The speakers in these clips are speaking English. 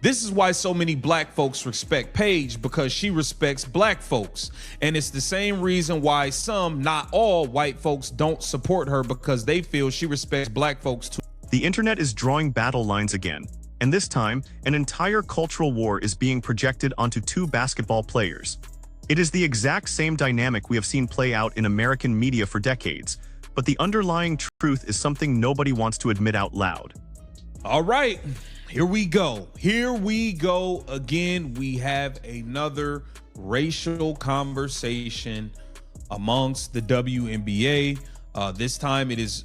This is why so many black folks respect Paige, because she respects black folks. And it's the same reason why some, not all, white folks don't support her, because they feel she respects black folks too. The internet is drawing battle lines again, and this time, an entire cultural war is being projected onto two basketball players. It is the exact same dynamic we have seen play out in American media for decades, but the underlying truth is something nobody wants to admit out loud. All right. Here we go. Here we go again. We have another racial conversation amongst the WNBA. This time it is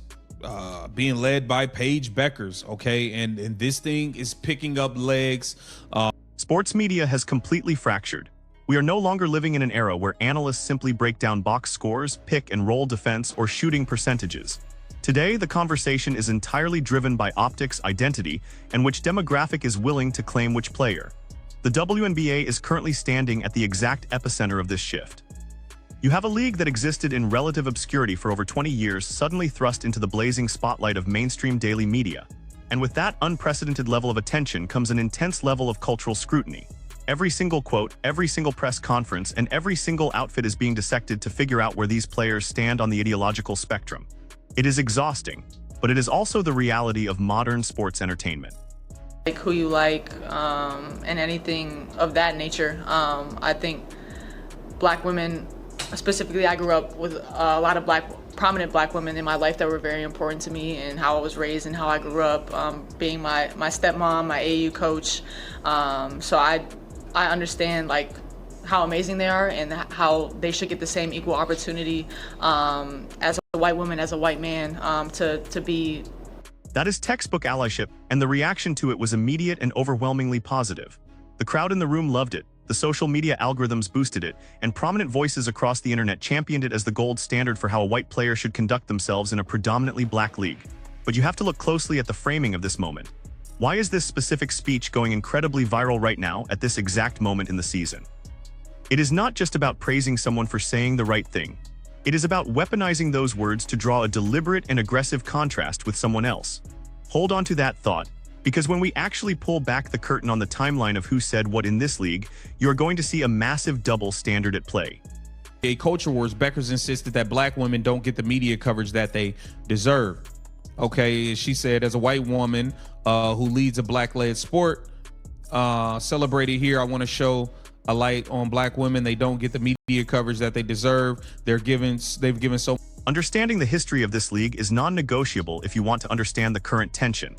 being led by Paige Bueckers, okay? And this thing is picking up legs. Sports media has completely fractured. We are no longer living in an era where analysts simply break down box scores, pick and roll defense, or shooting percentages. Today, the conversation is entirely driven by optics, identity, and which demographic is willing to claim which player. The WNBA is currently standing at the exact epicenter of this shift. You have a league that existed in relative obscurity for over 20 years suddenly thrust into the blazing spotlight of mainstream daily media. And with that unprecedented level of attention comes an intense level of cultural scrutiny. Every single quote, every single press conference, and every single outfit is being dissected to figure out where these players stand on the ideological spectrum. It is exhausting, but it is also the reality of modern sports entertainment. Like who you like, and anything of that nature. I think black women, specifically, I grew up with a lot of prominent black women in my life that were very important to me and how I was raised and how I grew up, being my stepmom, my AU coach. So I understand like how amazing they are and how they should get the same equal opportunity as a white woman, as a white man, to be. That is textbook allyship, and the reaction to it was immediate and overwhelmingly positive. The crowd in the room loved it, the social media algorithms boosted it, and prominent voices across the internet championed it as the gold standard for how a white player should conduct themselves in a predominantly black league. But you have to look closely at the framing of this moment. Why is this specific speech going incredibly viral right now at this exact moment in the season? It is not just about praising someone for saying the right thing. It is about weaponizing those words to draw a deliberate and aggressive contrast with someone else. Hold on to that thought, because when we actually pull back the curtain on the timeline of who said what in this league, you're going to see a massive double standard at play. A culture wars, Bueckers insisted that black women don't get the media coverage that they deserve. Okay, she said, as a white woman who leads a black-led sport, celebrated here, I want to show a light on black women. They don't get the media coverage that they deserve. They've given so. Understanding the history of this league is non-negotiable if you want to understand the current tension.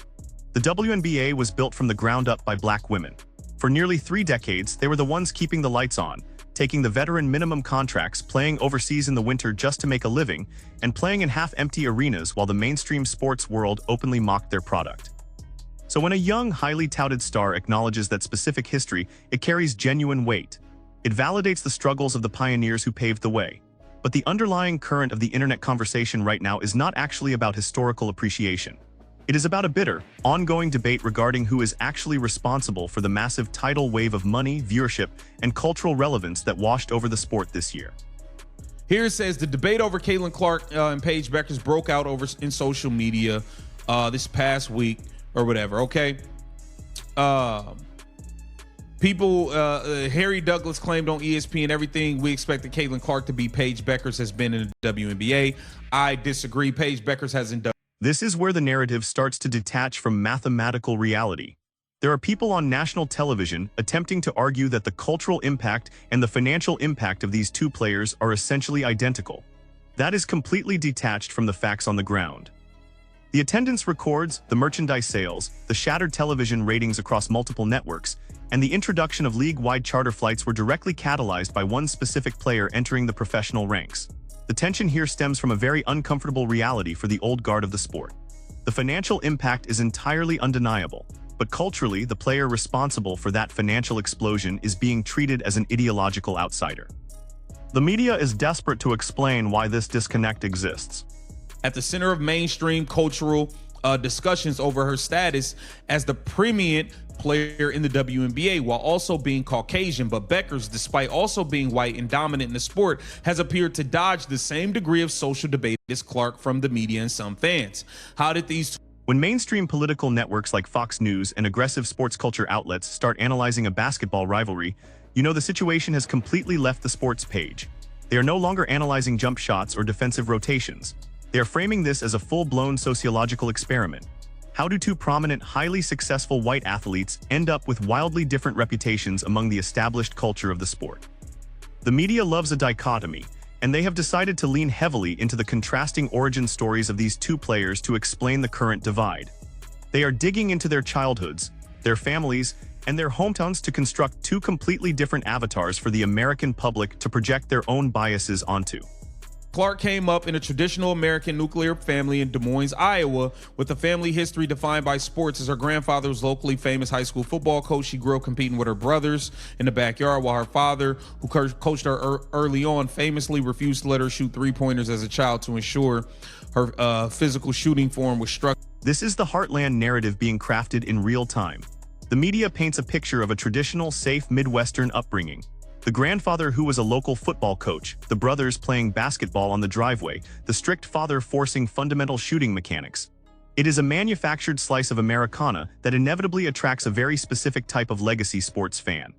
The WNBA was built from the ground up by black women. For nearly 3 decades, they were the ones keeping the lights on, taking the veteran minimum contracts, playing overseas in the winter just to make a living, and playing in half-empty arenas while the mainstream sports world openly mocked their product. So when a young, highly touted star acknowledges that specific history, it carries genuine weight. It validates the struggles of the pioneers who paved the way. But the underlying current of the internet conversation right now is not actually about historical appreciation. It is about a bitter, ongoing debate regarding who is actually responsible for the massive tidal wave of money, viewership, and cultural relevance that washed over the sport this year. Here it says the debate over Caitlin Clark and Paige Bueckers broke out in social media this past week or whatever. Okay. Harry Douglas claimed on ESPN everything we expected Caitlin Clark to be, Paige Bueckers has been in the WNBA. I disagree. Paige Bueckers hasn't done. This is where the narrative starts to detach from mathematical reality. There are people on national television attempting to argue that the cultural impact and the financial impact of these two players are essentially identical. That is completely detached from the facts on the ground. The attendance records, the merchandise sales, the shattered television ratings across multiple networks, and the introduction of league-wide charter flights were directly catalyzed by one specific player entering the professional ranks. The tension here stems from a very uncomfortable reality for the old guard of the sport. The financial impact is entirely undeniable, but culturally, the player responsible for that financial explosion is being treated as an ideological outsider. The media is desperate to explain why this disconnect exists. At the center of mainstream cultural discussions over her status as the preeminent player in the WNBA while also being Caucasian, but Bueckers, despite also being white and dominant in the sport, has appeared to dodge the same degree of social debate as Clark from the media and some fans. How did these When mainstream political networks like Fox News and aggressive sports culture outlets start analyzing a basketball rivalry, you know the situation has completely left the sports page. They are no longer analyzing jump shots or defensive rotations. They are framing this as a full-blown sociological experiment. How do two prominent, highly successful white athletes end up with wildly different reputations among the established culture of the sport? The media loves a dichotomy, and they have decided to lean heavily into the contrasting origin stories of these two players to explain the current divide. They are digging into their childhoods, their families, and their hometowns to construct two completely different avatars for the American public to project their own biases onto. Clark came up in a traditional American nuclear family in Des Moines, Iowa, with a family history defined by sports, as her grandfather was locally famous high school football coach. She grew up competing with her brothers in the backyard, while her father, who coached her early on, famously refused to let her shoot three-pointers as a child to ensure her physical shooting form was struck. This is the heartland narrative being crafted in real time. The media paints a picture of a traditional, safe Midwestern upbringing. The grandfather who was a local football coach, the brothers playing basketball on the driveway, the strict father forcing fundamental shooting mechanics. It is a manufactured slice of Americana that inevitably attracts a very specific type of legacy sports fan.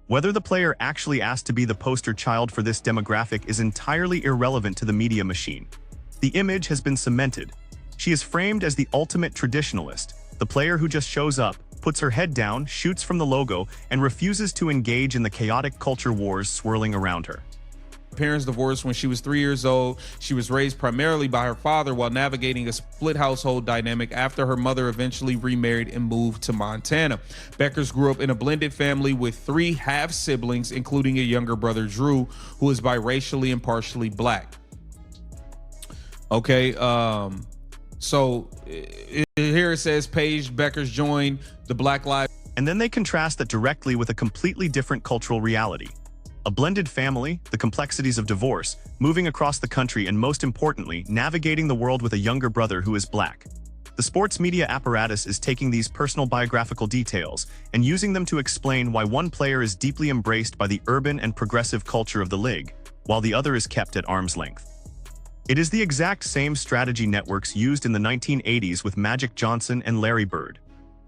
Whether the player actually asked to be the poster child for this demographic is entirely irrelevant to the media machine. The image has been cemented. She is framed as the ultimate traditionalist, the player who just shows up, puts her head down, shoots from the logo, and refuses to engage in the chaotic culture wars swirling around her. Her parents divorced when she was 3 years old. She was raised primarily by her father while navigating a split household dynamic after her mother eventually remarried and moved to Montana. Bueckers grew up in a blended family with 3 half-siblings, including a younger brother, Drew, who is biracially and partially black. Okay, so here it says Paige Bueckers joined the Black Lives. And then they contrast that directly with a completely different cultural reality. A blended family, the complexities of divorce, moving across the country, and most importantly, navigating the world with a younger brother who is black. The sports media apparatus is taking these personal biographical details and using them to explain why one player is deeply embraced by the urban and progressive culture of the league, while the other is kept at arm's length. It is the exact same strategy networks used in the 1980s with Magic Johnson and Larry Bird.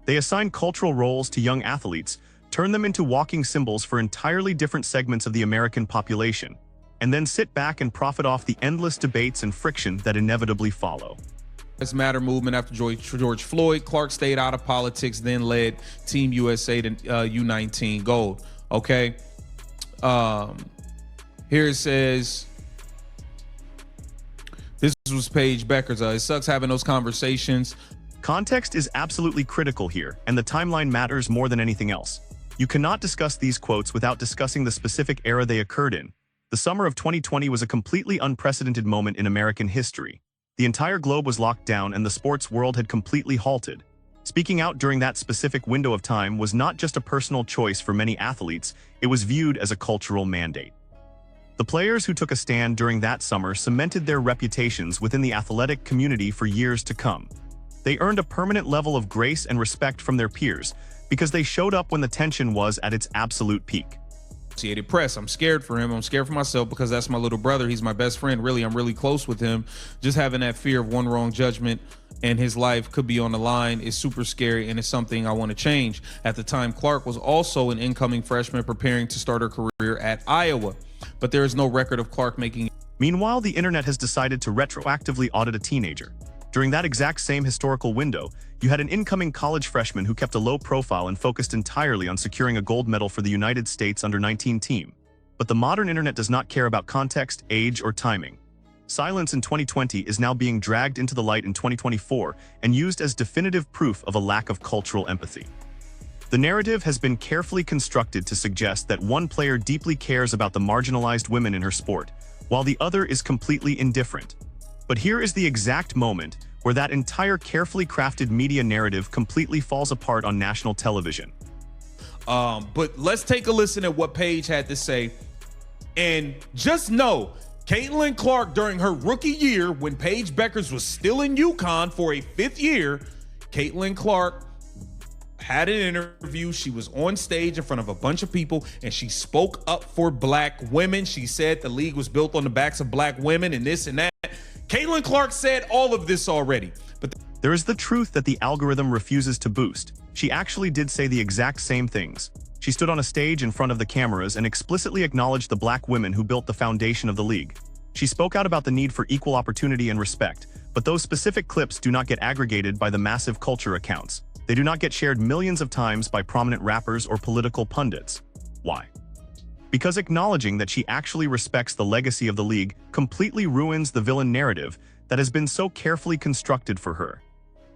They assign cultural roles to young athletes, turn them into walking symbols for entirely different segments of the American population, and then sit back and profit off the endless debates and friction that inevitably follow. This matter movement after George Floyd, Clark stayed out of politics, then led Team USA to U19 gold. Okay. Here it says, this was Paige Bueckers. It sucks having those conversations. Context is absolutely critical here, and the timeline matters more than anything else. You cannot discuss these quotes without discussing the specific era they occurred in. The summer of 2020 was a completely unprecedented moment in American history. The entire globe was locked down and the sports world had completely halted. Speaking out during that specific window of time was not just a personal choice for many athletes, it was viewed as a cultural mandate. The players who took a stand during that summer cemented their reputations within the athletic community for years to come. They earned a permanent level of grace and respect from their peers because they showed up when the tension was at its absolute peak. Associated Press. I'm scared for him. I'm scared for myself because that's my little brother. He's my best friend. Really, I'm really close with him. Just having that fear of one wrong judgment and his life could be on the line is super scary, and it's something I want to change. At the time, Clark was also an incoming freshman preparing to start her career at Iowa, but there is no record of Clark making. Meanwhile, the internet has decided to retroactively audit a teenager. During that exact same historical window, you had an incoming college freshman who kept a low profile and focused entirely on securing a gold medal for the United States under-19 team. But the modern internet does not care about context, age, or timing. Silence in 2020 is now being dragged into the light in 2024 and used as definitive proof of a lack of cultural empathy. The narrative has been carefully constructed to suggest that one player deeply cares about the marginalized women in her sport, while the other is completely indifferent. But here is the exact moment where that entire carefully crafted media narrative completely falls apart on national television. But let's take a listen at what Paige had to say. And just know, Caitlin Clark, during her rookie year, when Paige Bueckers was still in UConn for a 5th year, Caitlin Clark had an interview. She was on stage in front of a bunch of people, and she spoke up for black women. She said the league was built on the backs of black women and this and that. Caitlin Clark said all of this already. But There is the truth that the algorithm refuses to boost. She actually did say the exact same things. She stood on a stage in front of the cameras and explicitly acknowledged the black women who built the foundation of the league. She spoke out about the need for equal opportunity and respect, but those specific clips do not get aggregated by the massive culture accounts. They do not get shared millions of times by prominent rappers or political pundits. Why? Because acknowledging that she actually respects the legacy of the league completely ruins the villain narrative that has been so carefully constructed for her.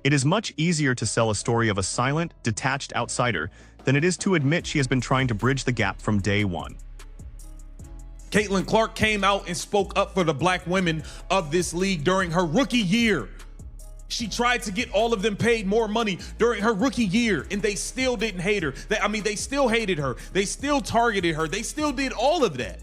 It is much easier to sell a story of a silent, detached outsider than it is to admit she has been trying to bridge the gap from day one. Caitlin Clark came out and spoke up for the black women of this league during her rookie year. She tried to get all of them paid more money during her rookie year, and they still didn't hate her. They still hated her. They still targeted her. They still did all of that.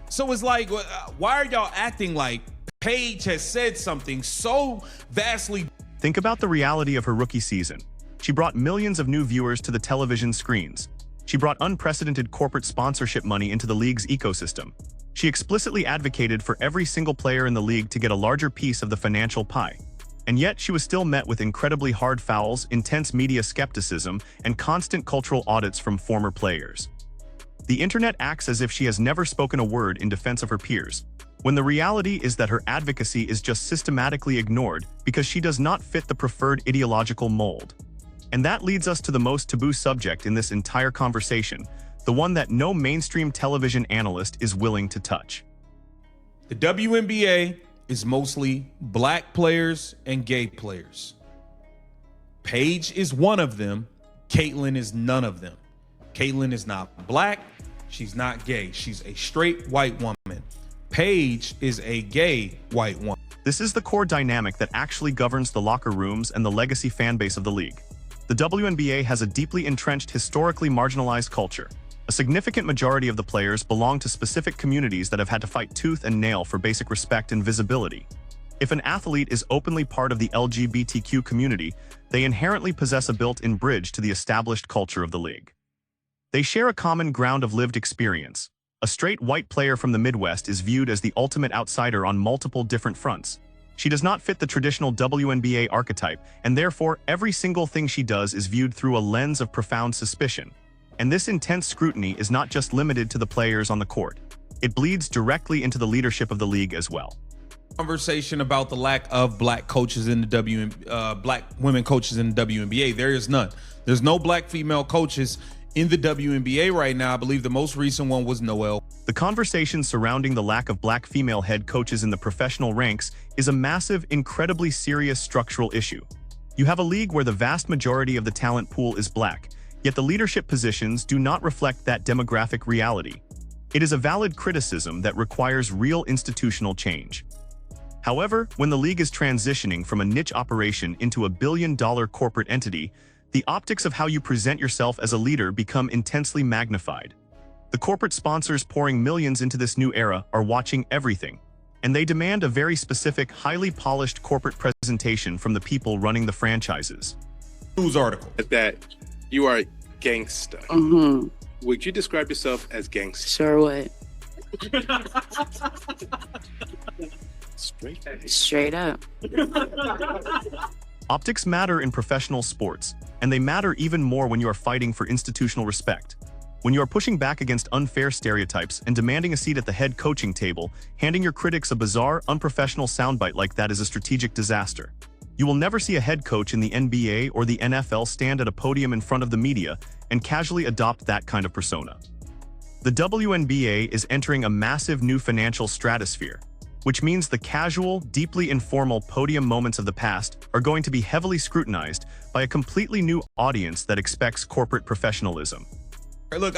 So it's like, why are y'all acting like Paige has said something so vastly? Think about the reality of her rookie season. She brought millions of new viewers to the television screens. She brought unprecedented corporate sponsorship money into the league's ecosystem. She explicitly advocated for every single player in the league to get a larger piece of the financial pie. And yet she was still met with incredibly hard fouls, intense media skepticism, and constant cultural audits from former players. The internet acts as if she has never spoken a word in defense of her peers, when the reality is that her advocacy is just systematically ignored because she does not fit the preferred ideological mold. And that leads us to the most taboo subject in this entire conversation, the one that no mainstream television analyst is willing to touch. The WNBA is mostly black players and gay players. Paige is one of them. Caitlin is none of them. Caitlin is not black. She's not gay. She's a straight white woman. Paige is a gay white woman. This is the core dynamic that actually governs the locker rooms and the legacy fan base of the league. The WNBA has a deeply entrenched, historically marginalized culture. A significant majority of the players belong to specific communities that have had to fight tooth and nail for basic respect and visibility. If an athlete is openly part of the LGBTQ community, they inherently possess a built-in bridge to the established culture of the league. They share a common ground of lived experience. A straight white player from the Midwest is viewed as the ultimate outsider on multiple different fronts. She does not fit the traditional WNBA archetype, and therefore every single thing she does is viewed through a lens of profound suspicion. And this intense scrutiny is not just limited to the players on the court. It bleeds directly into the leadership of the league as well. Conversation about the lack of black coaches in the black women coaches in the WNBA. There is none. There's no black female coaches in the WNBA right now. I believe the most recent one was Noel. The conversation surrounding the lack of black female head coaches in the professional ranks is a massive, incredibly serious structural issue. You have a league where the vast majority of the talent pool is black, yet the leadership positions do not reflect that demographic reality. It is a valid criticism that requires real institutional change. However, when the league is transitioning from a niche operation into a billion-dollar corporate entity, the optics of how you present yourself as a leader become intensely magnified. The corporate sponsors pouring millions into this new era are watching everything, and they demand a very specific, highly polished corporate presentation from the people running the franchises. News article. That you are gangster. Mm-hmm. Would you describe yourself as gangster? Sure would. Straight up. Optics matter in professional sports, and they matter even more when you are fighting for institutional respect. When you are pushing back against unfair stereotypes and demanding a seat at the head coaching table, handing your critics a bizarre, unprofessional soundbite like that is a strategic disaster. You will never see a head coach in the NBA or the NFL stand at a podium in front of the media and casually adopt that kind of persona. The WNBA is entering a massive new financial stratosphere, which means the casual, deeply informal podium moments of the past are going to be heavily scrutinized by a completely new audience that expects corporate professionalism. Look,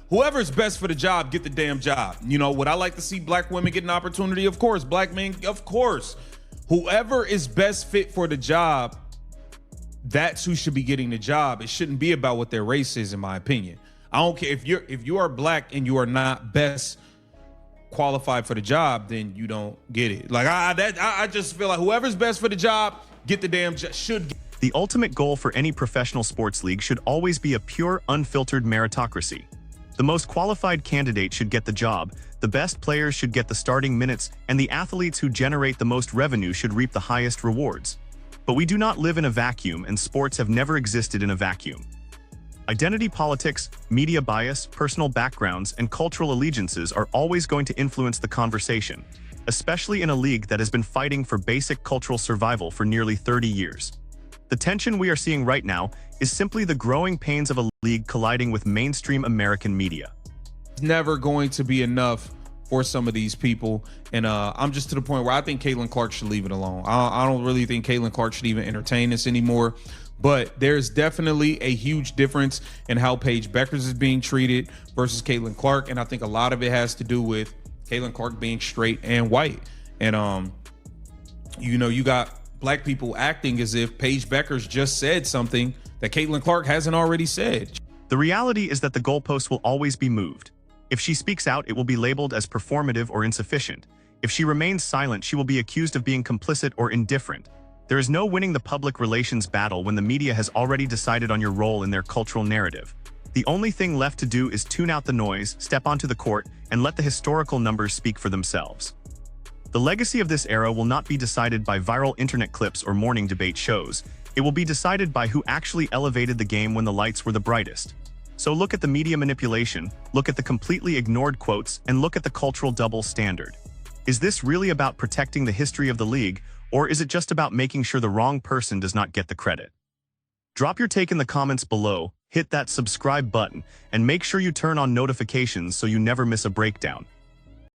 whoever's best for the job, get the damn job. You know, would I like to see black women get an opportunity? Of course. Black men, of course. Whoever is best fit for the job, that's who should be getting the job. It shouldn't be about what their race is, in my opinion. I don't care if you are black and you are not best qualified for the job, then you don't get it. Like I just feel like whoever's best for the job, get the damn job. The ultimate goal for any professional sports league should always be a pure, unfiltered meritocracy. The most qualified candidate should get the job, the best players should get the starting minutes, and the athletes who generate the most revenue should reap the highest rewards. But we do not live in a vacuum, and sports have never existed in a vacuum. Identity politics, media bias, personal backgrounds, and cultural allegiances are always going to influence the conversation, especially in a league that has been fighting for basic cultural survival for nearly 30 years. The tension we are seeing right now is simply the growing pains of a league colliding with mainstream American media. It's never going to be enough for some of these people, and I'm just to the point where I think Caitlin Clark should leave it alone. I don't really think Caitlin Clark should even entertain this anymore. But there's definitely a huge difference in how Paige Bueckers is being treated versus Caitlin Clark, and I think a lot of it has to do with Caitlin Clark being straight and white. And you got black people acting as if Paige Bueckers just said something that Caitlin Clark hasn't already said. The reality is that the goalpost will always be moved. If she speaks out, it will be labeled as performative or insufficient. If she remains silent, she will be accused of being complicit or indifferent. There is no winning the public relations battle when the media has already decided on your role in their cultural narrative. The only thing left to do is tune out the noise, step onto the court, and let the historical numbers speak for themselves. The legacy of this era will not be decided by viral internet clips or morning debate shows. It will be decided by who actually elevated the game when the lights were the brightest. So look at the media manipulation, look at the completely ignored quotes, and look at the cultural double standard. Is this really about protecting the history of the league, or is it just about making sure the wrong person does not get the credit? Drop your take in the comments below, hit that subscribe button, and make sure you turn on notifications so you never miss a breakdown.